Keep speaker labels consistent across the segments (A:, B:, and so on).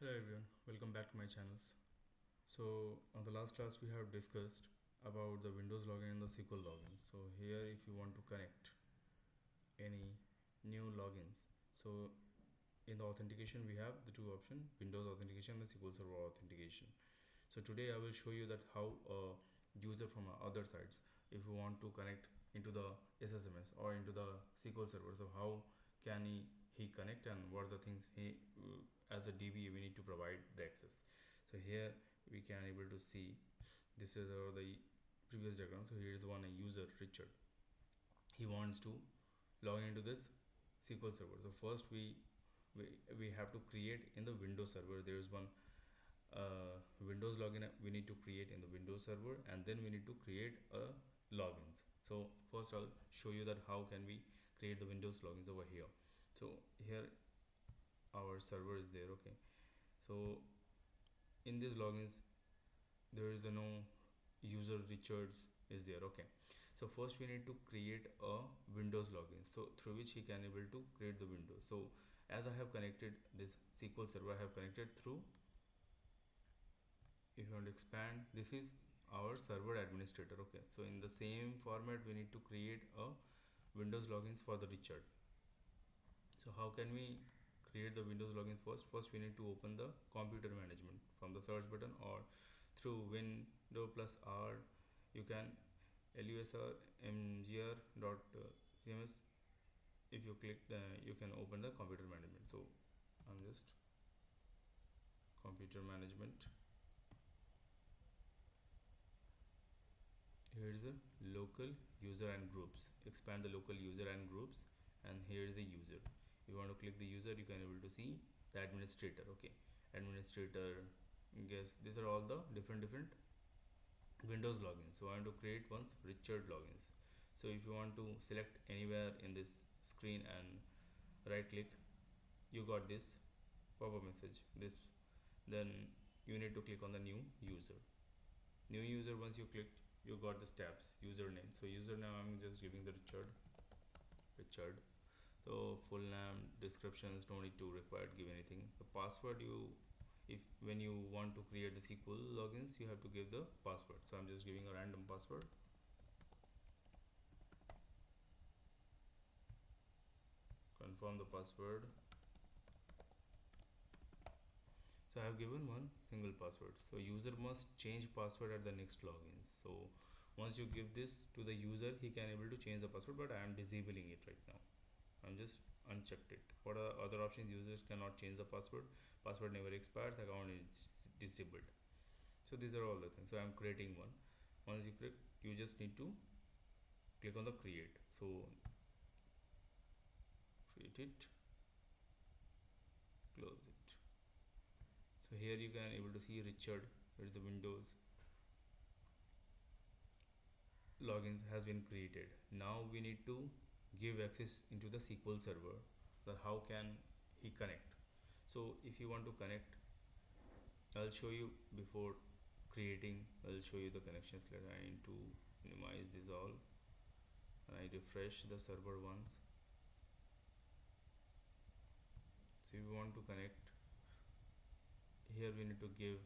A: Hello everyone, welcome back to my channels. So on the last class we have discussed about the Windows login and the SQL login. So here if you want to connect any new logins, so in the authentication we have the two options, Windows authentication and the SQL Server authentication. So today I will show you that how a user from other sites, if you want to connect into the Ssms or into the SQL Server, so how can he connect and what are the things he as a DBA we need to provide the access. So here we can able to see this is the previous diagram. So here is one a user Richard. He wants to log into this SQL Server. So first we have to create in the Windows server. There is one Windows login we need to create in the Windows server, and then we need to create a logins. So first I'll show you that how can we create the Windows logins over here. So here our server is there. Okay, so in these logins there is no user Richards is there. Okay, so first we need to create a Windows login, so through which he can able to create the Windows. So as I have connected this SQL server, I have connected through, if you want to expand, this is our server administrator. Okay, so in the same format we need to create a Windows logins for the Richard. So how can we create the Windows login? First we need to open the computer management from the search button, or through window plus R you can lusr mgr.cms. If you click the, you can open the computer management. So I'm just computer management. Here is the local user and groups. Expand the local user and groups, and here is the user. If you want to click the user, you can able to see the administrator. Okay, administrator, guess these are all the different Windows logins. So I want to create once Richard logins. So if you want to select anywhere in this screen and right click, you got this pop-up message, this, then you need to click on the new user. New user, once you clicked, you got the tabs, username. So username I'm just giving the Richard. So full name, descriptions, don't need to required give anything. The password, you, if when you want to create the SQL logins, you have to give the password. So I'm just giving a random password. Confirm the password. So I have given one single password. So user must change password at the next login. So once you give this to the user, he can able to change the password, but I am disabling it right now. I'm just unchecked it. What are other options? Users cannot change the password, password never expires, account is disabled. So these are all the things. So I'm creating one. Once you click, you just need to click on the create. So create it, close it. So here you can able to see Richard. Here is the Windows login has been created. Now we need to give access into the SQL server. That how can he connect? So if you want to connect, I'll show you before creating. I'll show you the connections later. I need to minimize this all, and I refresh the server once. So if you want to connect, here we need to give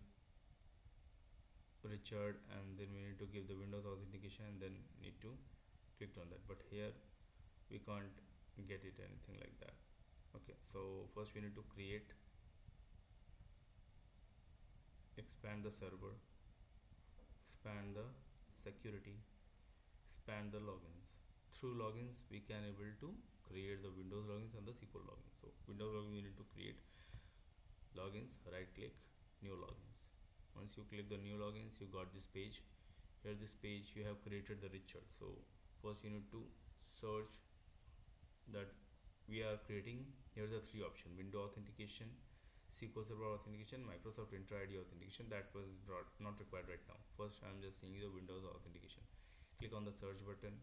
A: Richard, and then we need to give the Windows authentication, and then need to click on that. But here we can't get it anything like that. Okay, so first we need to create, expand the server, expand the security, expand the logins. Through logins we can able to create the Windows logins and the SQL logins. So Windows login we need to create logins, right click, new logins. Once you click the new logins, you got this page. Here this page you have created the Richard. So first you need to search that we are creating. Here are the three options: window authentication, SQL Server authentication, Microsoft Entra ID authentication. That was not required right now. First I am just seeing the Windows authentication. Click on the search button.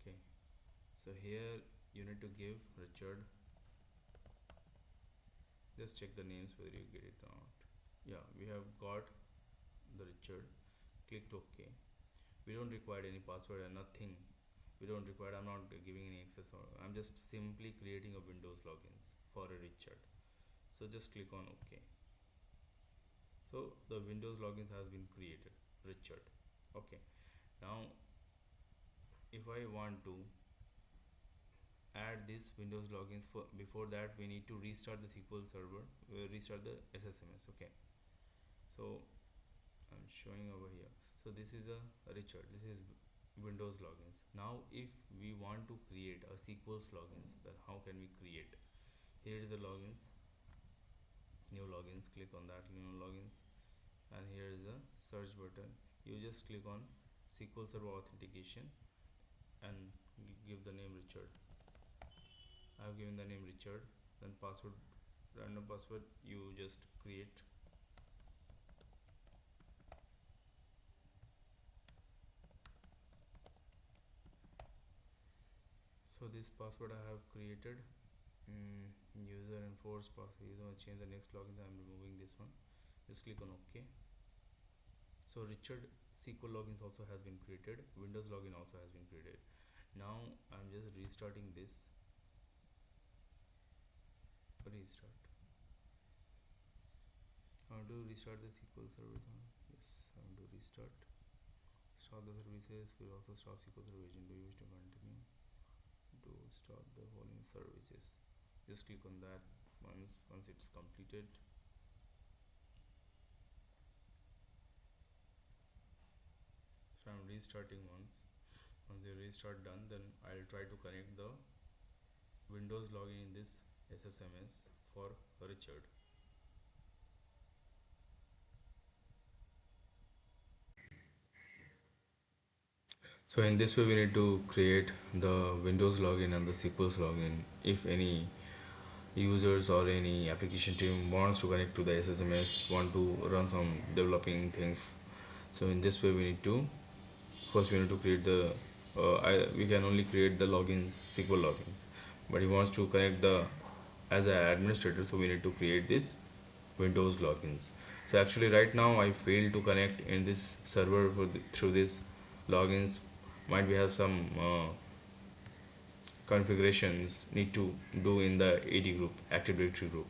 A: Okay, so here you need to give Richard. Just check the names whether you get it or not. Yeah, we have got the Richard, clicked OK. We don't require any password and nothing. I'm not giving any access, or I'm just simply creating a Windows logins for a Richard. So just click on OK. So the Windows logins has been created, Richard. Okay. Now if I want to add this Windows logins, before that we need to restart the SQL server, restart the Ssms. Okay, so I'm showing over here. So this is a Richard, this is Windows logins. Now if we want to create a SQL logins, then how can we create? Here is the logins, new logins, click on that new logins, and here is a search button. You just click on SQL Server Authentication and give the name Richard. I have given the name Richard, then password, random password you just create. So this password I have created. User enforce password, user change the next login. I am removing this one. Just click on OK. So Richard SQL logins also has been created, Windows login also has been created. Now I'm just restarting this. Restart. How to restart the SQL service? Yes, I want to restart. Stop the services. Will also stop SQL Server agent. Do you wish to continue? To start the following services. Just click on that once it's completed. So I'm restarting once the restart done, then I'll try to connect the Windows login in this Ssms for Richard. So in this way we need to create the Windows login and the SQL login. If any users or any application team wants to connect to the Ssms, want to run some developing things, so in this way we need to first we need to create the we can only create the logins, SQL logins, but he wants to connect the as an administrator, so we need to create this Windows logins. So actually right now I failed to connect in this server through this logins. Might we have some configurations need to do in the AD group, Active Directory group.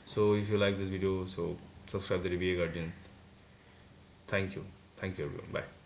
A: So if you like this video, so subscribe the DBA Guardians. Thank you everyone. Bye.